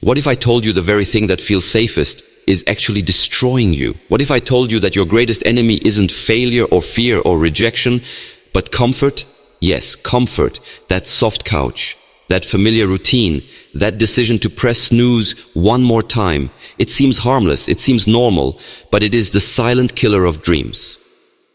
What if I told you the very thing that feels safest is actually destroying you? What if I told you that your greatest enemy isn't failure or fear or rejection, but comfort? Yes, comfort, that soft couch, that familiar routine, that decision to press snooze one more time. It seems harmless, it seems normal, but it is the silent killer of dreams.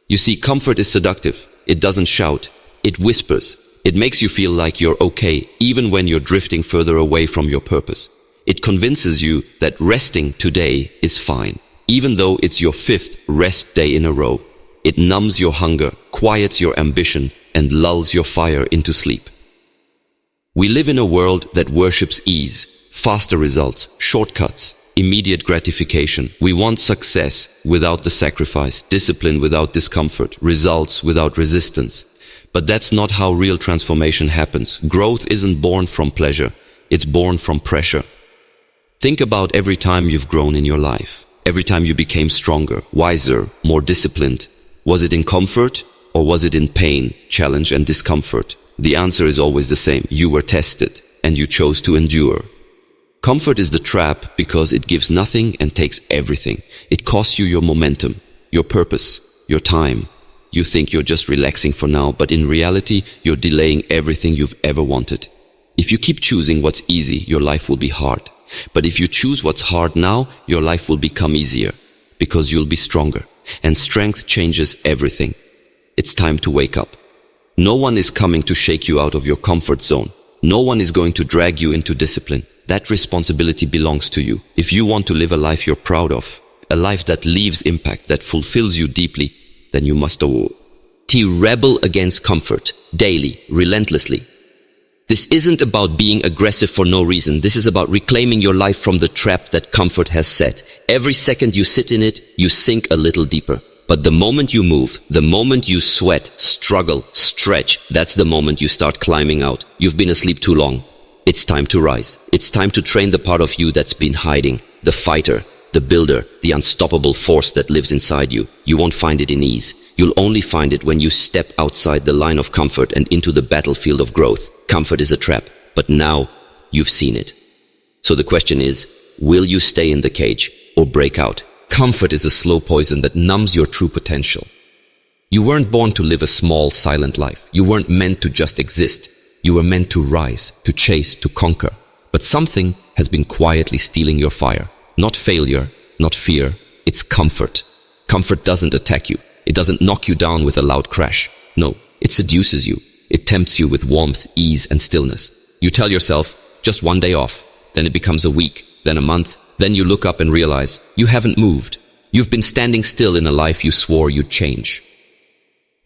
You see, comfort is seductive. It doesn't shout. It whispers. It makes you feel like you're okay, even when you're drifting further away from your purpose. It convinces you that resting today is fine, even though it's your 5th rest day in a row. It numbs your hunger, quiets your ambition, and lulls your fire into sleep. We live in a world that worships ease, faster results, shortcuts, immediate gratification. We want success without the sacrifice, discipline without discomfort, results without resistance. But that's not how real transformation happens. Growth isn't born from pleasure, it's born from pressure. Think about every time you've grown in your life, every time you became stronger, wiser, more disciplined. Was it in comfort or was it in pain, challenge and discomfort? The answer is always the same. You were tested and you chose to endure. Comfort is the trap because it gives nothing and takes everything. It costs you your momentum, your purpose, your time. You think you're just relaxing for now, but in reality, you're delaying everything you've ever wanted. If you keep choosing what's easy, your life will be hard. But if you choose what's hard now, your life will become easier because you'll be stronger. And strength changes everything. It's time to wake up. No one is coming to shake you out of your comfort zone. No one is going to drag you into discipline. That responsibility belongs to you. If you want to live a life you're proud of, a life that leaves impact, that fulfills you deeply, then you must rebel against comfort, daily, relentlessly. This isn't about being aggressive for no reason. This is about reclaiming your life from the trap that comfort has set. Every second you sit in it, you sink a little deeper. But the moment you move, the moment you sweat, struggle, stretch, that's the moment you start climbing out. You've been asleep too long. It's time to rise. It's time to train the part of you that's been hiding. The fighter, the builder, the unstoppable force that lives inside you. You won't find it in ease. You'll only find it when you step outside the line of comfort and into the battlefield of growth. Comfort is a trap, but now you've seen it. So the question is, will you stay in the cage or break out? Comfort is a slow poison that numbs your true potential. You weren't born to live a small, silent life. You weren't meant to just exist. You were meant to rise, to chase, to conquer. But something has been quietly stealing your fire. Not failure, not fear, it's comfort. Comfort doesn't attack you. It doesn't knock you down with a loud crash. No, it seduces you. It tempts you with warmth, ease, and stillness. You tell yourself, just one day off. Then it becomes a week, then a month. Then you look up and realize you haven't moved. You've been standing still in a life you swore you'd change.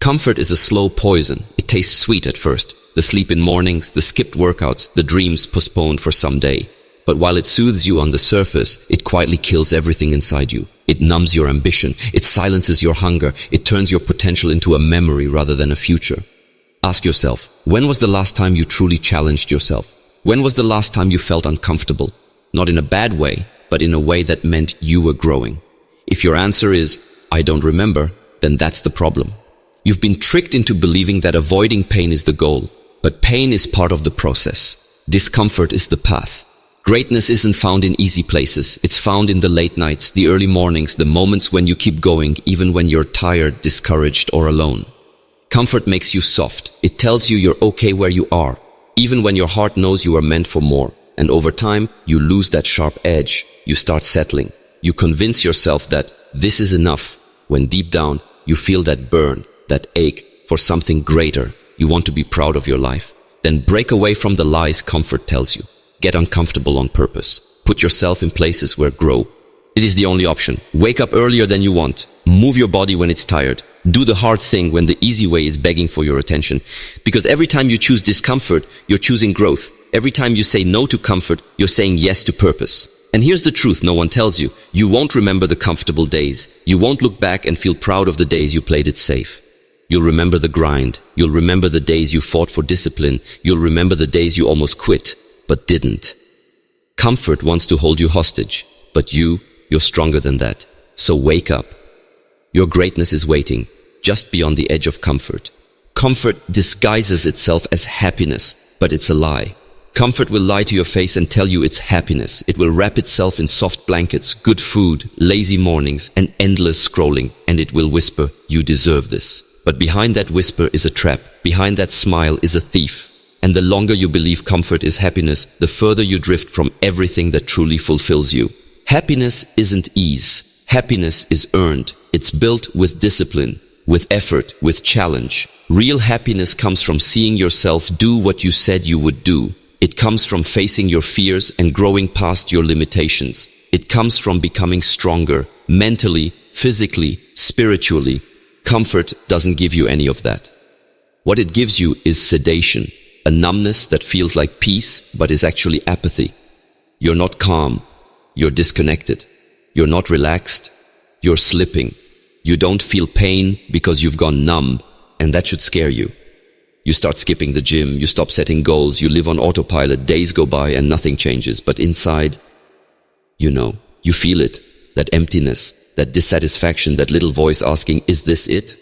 Comfort is a slow poison. It tastes sweet at first. The sleep in mornings, the skipped workouts, the dreams postponed for some day. But while it soothes you on the surface, it quietly kills everything inside you. It numbs your ambition. It silences your hunger. It turns your potential into a memory rather than a future. Ask yourself, when was the last time you truly challenged yourself? When was the last time you felt uncomfortable? Not in a bad way, but in a way that meant you were growing. If your answer is, I don't remember, then that's the problem. You've been tricked into believing that avoiding pain is the goal, but pain is part of the process. Discomfort is the path. Greatness isn't found in easy places. It's found in the late nights, the early mornings, the moments when you keep going, even when you're tired, discouraged, or alone. Comfort makes you soft. It tells you you're okay where you are, even when your heart knows you are meant for more. And over time, you lose that sharp edge. You start settling. You convince yourself that this is enough, when deep down, you feel that burn, that ache for something greater. You want to be proud of your life. Then break away from the lies comfort tells you. Get uncomfortable on purpose. Put yourself in places where grow. It is the only option. Wake up earlier than you want. Move your body when it's tired. Do the hard thing when the easy way is begging for your attention. Because every time you choose discomfort, you're choosing growth. Every time you say no to comfort, you're saying yes to purpose. And here's the truth no one tells you. You won't remember the comfortable days. You won't look back and feel proud of the days you played it safe. You'll remember the grind. You'll remember the days you fought for discipline. You'll remember the days you almost quit, but didn't. Comfort wants to hold you hostage, but you're stronger than that. So wake up. Your greatness is waiting, just beyond the edge of comfort. Comfort disguises itself as happiness, but it's a lie. Comfort will lie to your face and tell you it's happiness. It will wrap itself in soft blankets, good food, lazy mornings, and endless scrolling, and it will whisper, "You deserve this." But behind that whisper is a trap. Behind that smile is a thief. And the longer you believe comfort is happiness, the further you drift from everything that truly fulfills you. Happiness isn't ease. Happiness is earned. It's built with discipline, with effort, with challenge. Real happiness comes from seeing yourself do what you said you would do. It comes from facing your fears and growing past your limitations. It comes from becoming stronger, mentally, physically, spiritually. Comfort doesn't give you any of that. What it gives you is sedation, a numbness that feels like peace but is actually apathy. You're not calm. You're disconnected. You're not relaxed. You're slipping. You don't feel pain because you've gone numb, and that should scare you. You start skipping the gym, you stop setting goals, you live on autopilot, days go by and nothing changes. But inside, you feel it, that emptiness, that dissatisfaction, that little voice asking, is this it?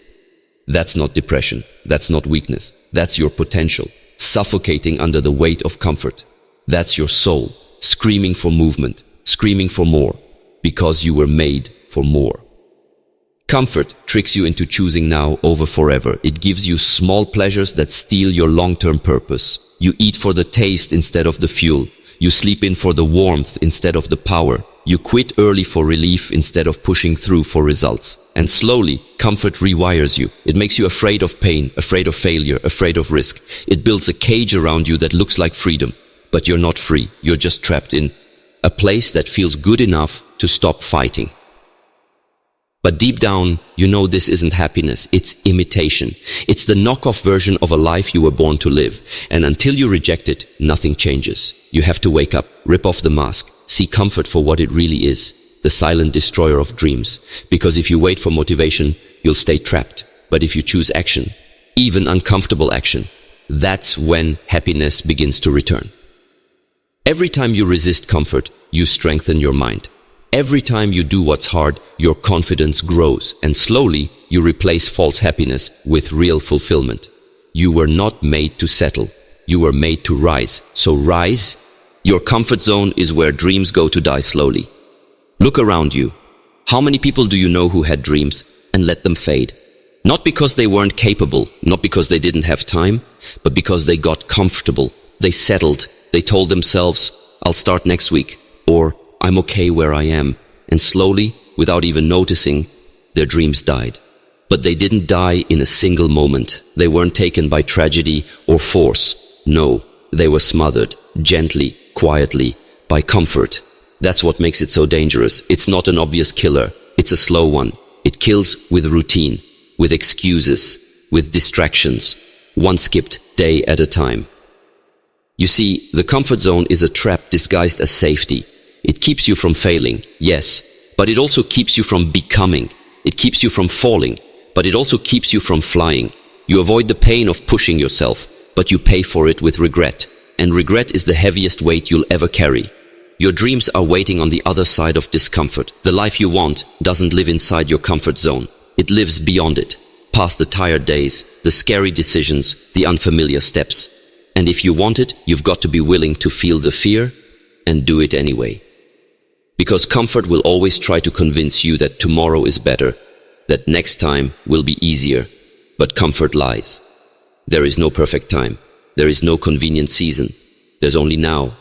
That's not depression, that's not weakness, that's your potential, suffocating under the weight of comfort. That's your soul, screaming for movement, screaming for more, because you were made for more. Comfort tricks you into choosing now over forever. It gives you small pleasures that steal your long-term purpose. You eat for the taste instead of the fuel. You sleep in for the warmth instead of the power. You quit early for relief instead of pushing through for results. And slowly, comfort rewires you. It makes you afraid of pain, afraid of failure, afraid of risk. It builds a cage around you that looks like freedom. But you're not free. You're just trapped in a place that feels good enough to stop fighting. But deep down, you know this isn't happiness, it's imitation. It's the knockoff version of a life you were born to live. And until you reject it, nothing changes. You have to wake up, rip off the mask, see comfort for what it really is, the silent destroyer of dreams. Because if you wait for motivation, you'll stay trapped. But if you choose action, even uncomfortable action, that's when happiness begins to return. Every time you resist comfort, you strengthen your mind. Every time you do what's hard, your confidence grows, and slowly you replace false happiness with real fulfillment. You were not made to settle. You were made to rise. So rise. Your comfort zone is where dreams go to die slowly. Look around you. How many people do you know who had dreams and let them fade? Not because they weren't capable, not because they didn't have time, but because they got comfortable. They settled. They told themselves, "I'll start next week," or "I'm okay where I am," and slowly, without even noticing, their dreams died. But they didn't die in a single moment. They weren't taken by tragedy or force. No, they were smothered, gently, quietly, by comfort. That's what makes it so dangerous. It's not an obvious killer. It's a slow one. It kills with routine, with excuses, with distractions, one skipped day at a time. You see, the comfort zone is a trap disguised as safety. It keeps you from failing, yes, but it also keeps you from becoming. It keeps you from falling, but it also keeps you from flying. You avoid the pain of pushing yourself, but you pay for it with regret. And regret is the heaviest weight you'll ever carry. Your dreams are waiting on the other side of discomfort. The life you want doesn't live inside your comfort zone. It lives beyond it, past the tired days, the scary decisions, the unfamiliar steps. And if you want it, you've got to be willing to feel the fear and do it anyway. Because comfort will always try to convince you that tomorrow is better, that next time will be easier. But comfort lies. There is no perfect time. There is no convenient season. There's only now.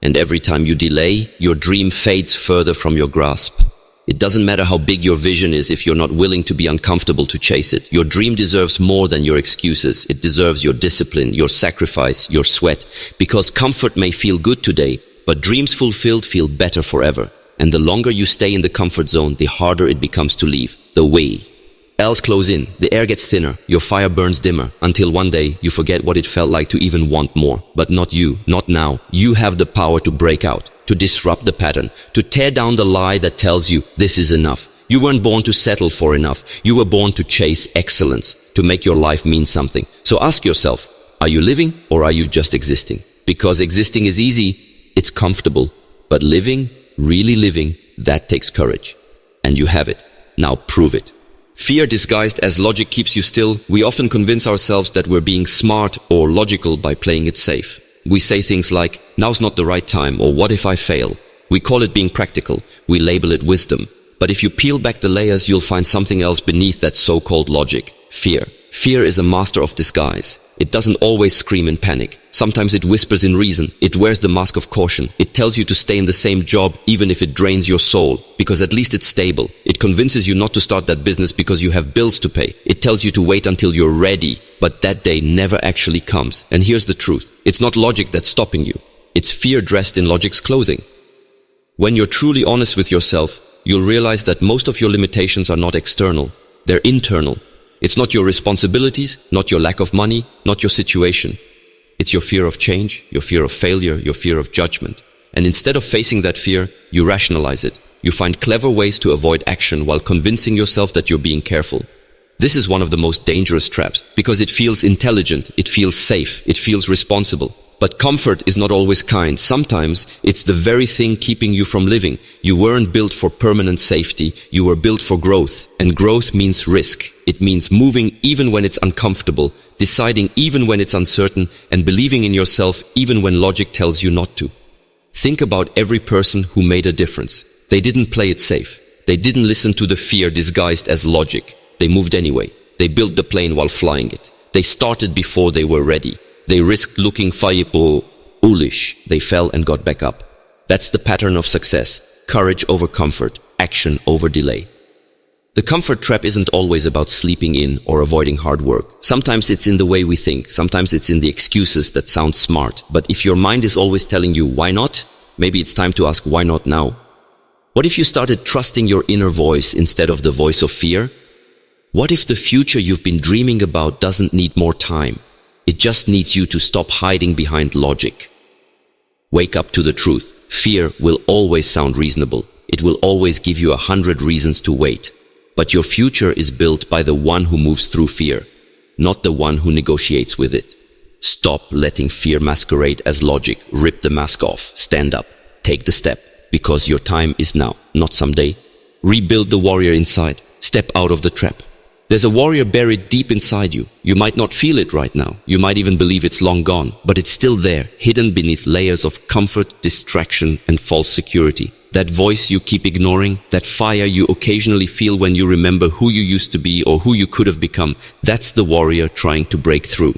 And every time you delay, your dream fades further from your grasp. It doesn't matter how big your vision is if you're not willing to be uncomfortable to chase it. Your dream deserves more than your excuses. It deserves your discipline, your sacrifice, your sweat. Because comfort may feel good today, but dreams fulfilled feel better forever. And the longer you stay in the comfort zone, the harder it becomes to leave. The way. Elves close in, the air gets thinner, your fire burns dimmer, until one day you forget what it felt like to even want more. But not you, not now. You have the power to break out, to disrupt the pattern, to tear down the lie that tells you this is enough. You weren't born to settle for enough. You were born to chase excellence, to make your life mean something. So ask yourself, are you living or are you just existing? Because existing is easy, it's comfortable. But living, really living, that takes courage. And you have it. Now prove it. Fear disguised as logic keeps you still. We often convince ourselves that we're being smart or logical by playing it safe. We say things like, now's not the right time, or what if I fail? We call it being practical. We label it wisdom. But if you peel back the layers, you'll find something else beneath that so-called logic. Fear. Fear is a master of disguise. It doesn't always scream in panic. Sometimes it whispers in reason. It wears the mask of caution. It tells you to stay in the same job even if it drains your soul, because at least it's stable. It convinces you not to start that business because you have bills to pay. It tells you to wait until you're ready, but that day never actually comes. And here's the truth. It's not logic that's stopping you. It's fear dressed in logic's clothing. When you're truly honest with yourself, you'll realize that most of your limitations are not external. They're internal. It's not your responsibilities, not your lack of money, not your situation. It's your fear of change, your fear of failure, your fear of judgment. And instead of facing that fear, you rationalize it. You find clever ways to avoid action while convincing yourself that you're being careful. This is one of the most dangerous traps, because it feels intelligent, it feels safe, it feels responsible. But comfort is not always kind. Sometimes it's the very thing keeping you from living. You weren't built for permanent safety. You were built for growth. And growth means risk. It means moving even when it's uncomfortable, deciding even when it's uncertain, and believing in yourself even when logic tells you not to. Think about every person who made a difference. They didn't play it safe. They didn't listen to the fear disguised as logic. They moved anyway. They built the plane while flying it. They started before they were ready. They risked looking foolish. They fell and got back up. That's the pattern of success. Courage over comfort, action over delay. The comfort trap isn't always about sleeping in or avoiding hard work. Sometimes it's in the way we think. Sometimes it's in the excuses that sound smart. But if your mind is always telling you, why not? Maybe it's time to ask, why not now? What if you started trusting your inner voice instead of the voice of fear? What if the future you've been dreaming about doesn't need more time? It just needs you to stop hiding behind logic. Wake up to the truth. Fear will always sound reasonable. It will always give you 100 reasons to wait. But your future is built by the one who moves through fear, not the one who negotiates with it. Stop letting fear masquerade as logic. Rip the mask off. Stand up. Take the step. Because your time is now, not someday. Rebuild the warrior inside. Step out of the trap. There's a warrior buried deep inside you. You might not feel it right now. You might even believe it's long gone. But it's still there, hidden beneath layers of comfort, distraction, and false security. That voice you keep ignoring, that fire you occasionally feel when you remember who you used to be or who you could have become, that's the warrior trying to break through.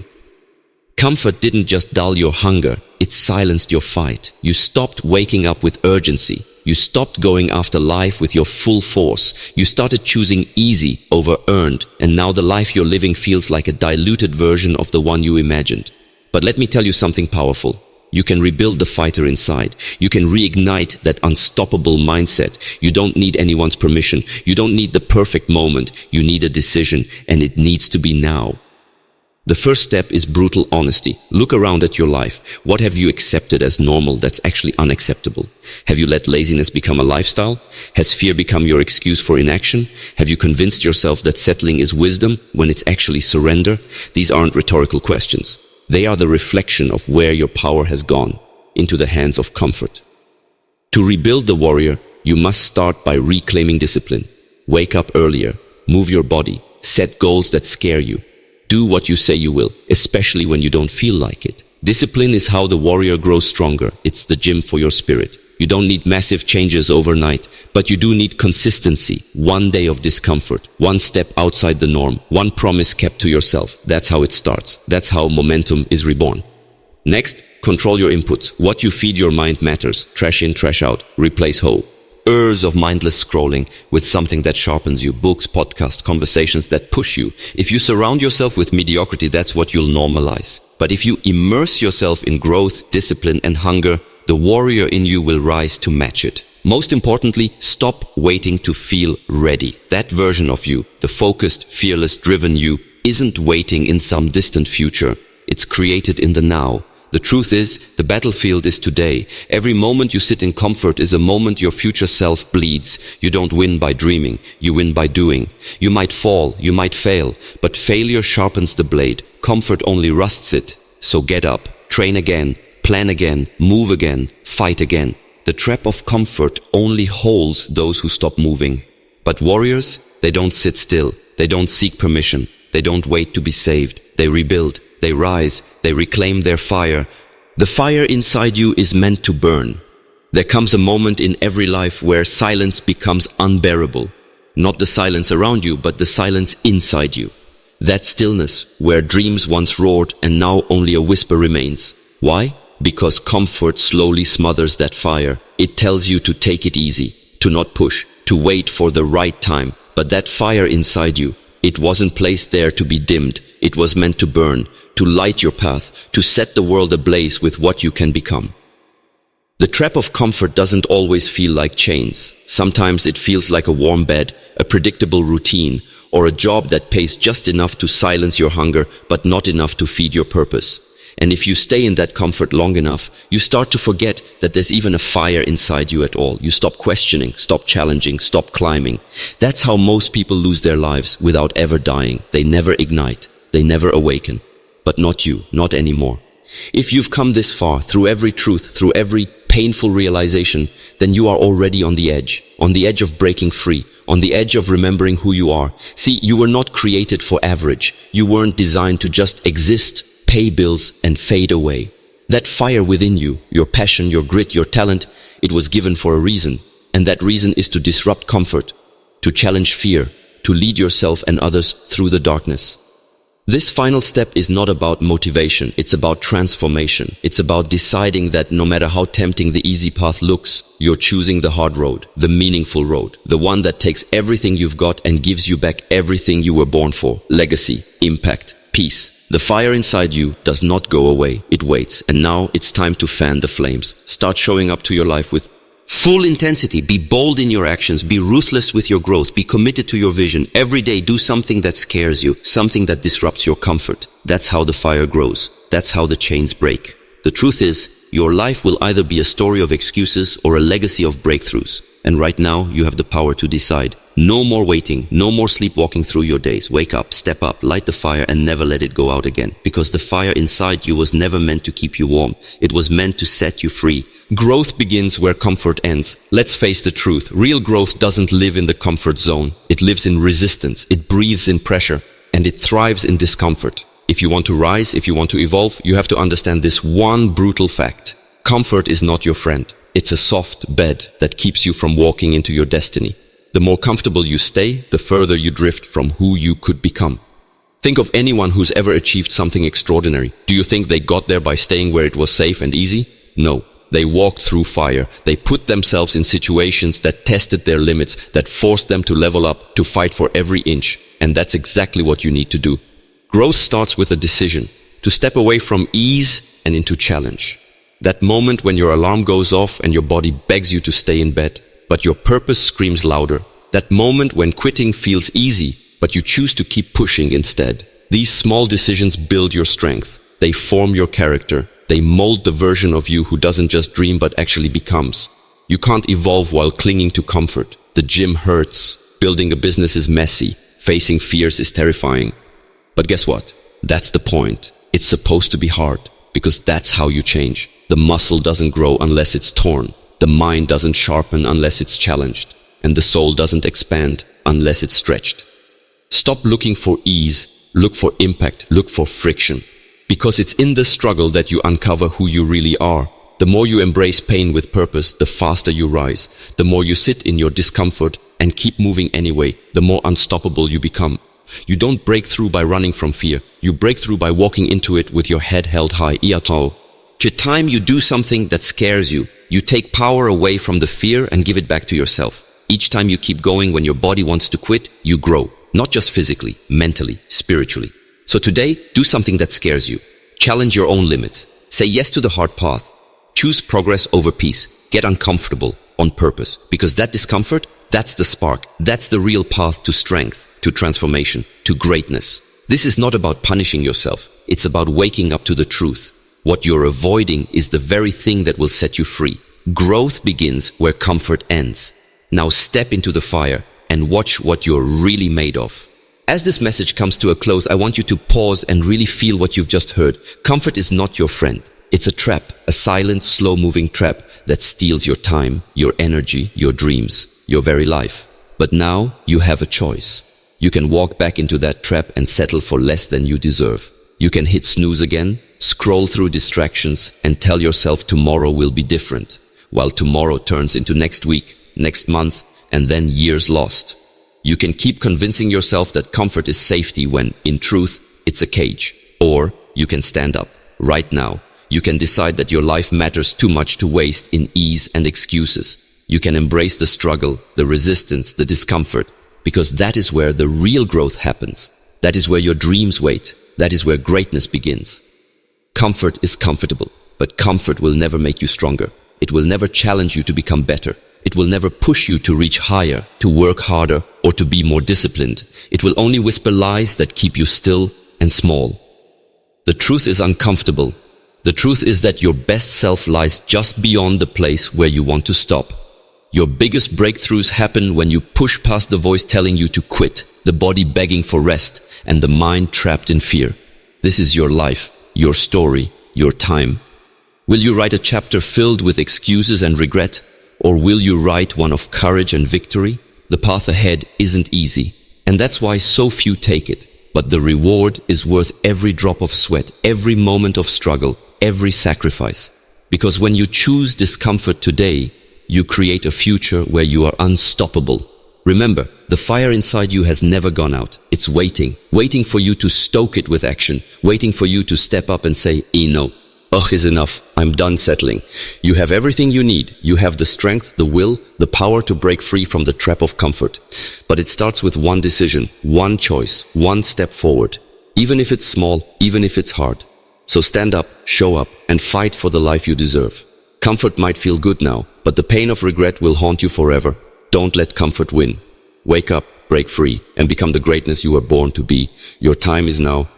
Comfort didn't just dull your hunger, it silenced your fight. You stopped waking up with urgency. You stopped going after life with your full force. You started choosing easy over earned, and now the life you're living feels like a diluted version of the one you imagined. But let me tell you something powerful. You can rebuild the fighter inside. You can reignite that unstoppable mindset. You don't need anyone's permission. You don't need the perfect moment. You need a decision, and it needs to be now. The first step is brutal honesty. Look around at your life. What have you accepted as normal that's actually unacceptable? Have you let laziness become a lifestyle? Has fear become your excuse for inaction? Have you convinced yourself that settling is wisdom when it's actually surrender? These aren't rhetorical questions. They are the reflection of where your power has gone, into the hands of comfort. To rebuild the warrior, you must start by reclaiming discipline. Wake up earlier. Move your body. Set goals that scare you. Do what you say you will, especially when you don't feel like it. Discipline is how the warrior grows stronger. It's the gym for your spirit. You don't need massive changes overnight, but you do need consistency. One day of discomfort, one step outside the norm, one promise kept to yourself. That's how it starts. That's how momentum is reborn. Next, control your inputs. What you feed your mind matters. Trash in, trash out. Replace whole. Hours of mindless scrolling with something that sharpens you. Books, podcasts, conversations that push you. If you surround yourself with mediocrity, that's what you'll normalize. But if you immerse yourself in growth, discipline, and hunger, the warrior in you will rise to match it. Most importantly, stop waiting to feel ready. That version of you, the focused, fearless, driven you, isn't waiting in some distant future. It's created in the now. The truth is, the battlefield is today. Every moment you sit in comfort is a moment your future self bleeds. You don't win by dreaming, you win by doing. You might fall, you might fail, but failure sharpens the blade. Comfort only rusts it. So get up, train again, plan again, move again, fight again. The trap of comfort only holds those who stop moving. But warriors, they don't sit still. They don't seek permission. They don't wait to be saved. They rebuild. They rise, they reclaim their fire. The fire inside you is meant to burn. There comes a moment in every life where silence becomes unbearable. Not the silence around you, but the silence inside you. That stillness where dreams once roared and now only a whisper remains. Why? Because comfort slowly smothers that fire. It tells you to take it easy, to not push, to wait for the right time. But that fire inside you, it wasn't placed there to be dimmed. It was meant to burn, to light your path, to set the world ablaze with what you can become. The trap of comfort doesn't always feel like chains. Sometimes it feels like a warm bed, a predictable routine, or a job that pays just enough to silence your hunger, but not enough to feed your purpose. And if you stay in that comfort long enough, you start to forget that there's even a fire inside you at all. You stop questioning, stop challenging, stop climbing. That's how most people lose their lives without ever dying. They never ignite. They never awaken. But not you, not anymore. If you've come this far, through every truth, through every painful realization, then you are already on the edge of breaking free, on the edge of remembering who you are. See, you were not created for average. You weren't designed to just exist, pay bills, and fade away. That fire within you, your passion, your grit, your talent, it was given for a reason. And that reason is to disrupt comfort, to challenge fear, to lead yourself and others through the darkness. This final step is not about motivation, it's about transformation. It's about deciding that no matter how tempting the easy path looks, you're choosing the hard road, the meaningful road, the one that takes everything you've got and gives you back everything you were born for. Legacy, impact, peace. The fire inside you does not go away, it waits. And now it's time to fan the flames. Start showing up to your life with full intensity. Be bold in your actions. Be ruthless with your growth. Be committed to your vision. Every day do something that scares you, something that disrupts your comfort. That's how the fire grows. That's how the chains break. The truth is, your life will either be a story of excuses or a legacy of breakthroughs. And right now, you have the power to decide. No more waiting, no more sleepwalking through your days. Wake up, step up, light the fire, and never let it go out again. Because the fire inside you was never meant to keep you warm. It was meant to set you free. Growth begins where comfort ends. Let's face the truth. Real growth doesn't live in the comfort zone. It lives in resistance. It breathes in pressure. And it thrives in discomfort. If you want to rise, if you want to evolve, you have to understand this one brutal fact. Comfort is not your friend. It's a soft bed that keeps you from walking into your destiny. The more comfortable you stay, the further you drift from who you could become. Think of anyone who's ever achieved something extraordinary. Do you think they got there by staying where it was safe and easy? No. They walked through fire. They put themselves in situations that tested their limits, that forced them to level up, to fight for every inch. And that's exactly what you need to do. Growth starts with a decision, to step away from ease and into challenge. That moment when your alarm goes off and your body begs you to stay in bed, but your purpose screams louder. That moment when quitting feels easy, but you choose to keep pushing instead. These small decisions build your strength. They form your character. They mold the version of you who doesn't just dream but actually becomes. You can't evolve while clinging to comfort. The gym hurts. Building a business is messy. Facing fears is terrifying. But guess what? That's the point. It's supposed to be hard, because that's how you change. The muscle doesn't grow unless it's torn. The mind doesn't sharpen unless it's challenged. And the soul doesn't expand unless it's stretched. Stop looking for ease. Look for impact. Look for friction. Because it's in the struggle that you uncover who you really are. The more you embrace pain with purpose, the faster you rise. The more you sit in your discomfort and keep moving anyway, the more unstoppable you become. You don't break through by running from fear. You break through by walking into it with your head held high. Each time you do something that scares you, you take power away from the fear and give it back to yourself. Each time you keep going when your body wants to quit, you grow. Not just physically, mentally, spiritually. So today, do something that scares you. Challenge your own limits. Say yes to the hard path. Choose progress over peace. Get uncomfortable on purpose. Because that discomfort, that's the spark. That's the real path to strength, to transformation, to greatness. This is not about punishing yourself. It's about waking up to the truth. What you're avoiding is the very thing that will set you free. Growth begins where comfort ends. Now step into the fire and watch what you're really made of. As this message comes to a close, I want you to pause and really feel what you've just heard. Comfort is not your friend. It's a trap, a silent, slow-moving trap that steals your time, your energy, your dreams, your very life. But now you have a choice. You can walk back into that trap and settle for less than you deserve. You can hit snooze again, scroll through distractions, and tell yourself tomorrow will be different, while tomorrow turns into next week, next month, and then years lost. You can keep convincing yourself that comfort is safety when, in truth, it's a cage. Or you can stand up, right now. You can decide that your life matters too much to waste in ease and excuses. You can embrace the struggle, the resistance, the discomfort, because that is where the real growth happens. That is where your dreams wait. That is where greatness begins. Comfort is comfortable, but comfort will never make you stronger. It will never challenge you to become better. It will never push you to reach higher, to work harder, or to be more disciplined. It will only whisper lies that keep you still and small. The truth is uncomfortable. The truth is that your best self lies just beyond the place where you want to stop. Your biggest breakthroughs happen when you push past the voice telling you to quit, the body begging for rest, and the mind trapped in fear. This is your life, your story, your time. Will you write a chapter filled with excuses and regret? Or will you write one of courage and victory? The path ahead isn't easy, and that's why so few take it. But the reward is worth every drop of sweat, every moment of struggle, every sacrifice. Because when you choose discomfort today, you create a future where you are unstoppable. Remember, the fire inside you has never gone out. It's waiting for you to stoke it with action, waiting for you to step up and say, no, ugh is enough, I'm done settling. You have everything you need. You have the strength, the will, the power to break free from the trap of comfort. But it starts with one decision, one choice, one step forward. Even if it's small, even if it's hard. So stand up, show up, and fight for the life you deserve. Comfort might feel good now, but the pain of regret will haunt you forever. Don't let comfort win. Wake up, break free, and become the greatness you were born to be. Your time is now.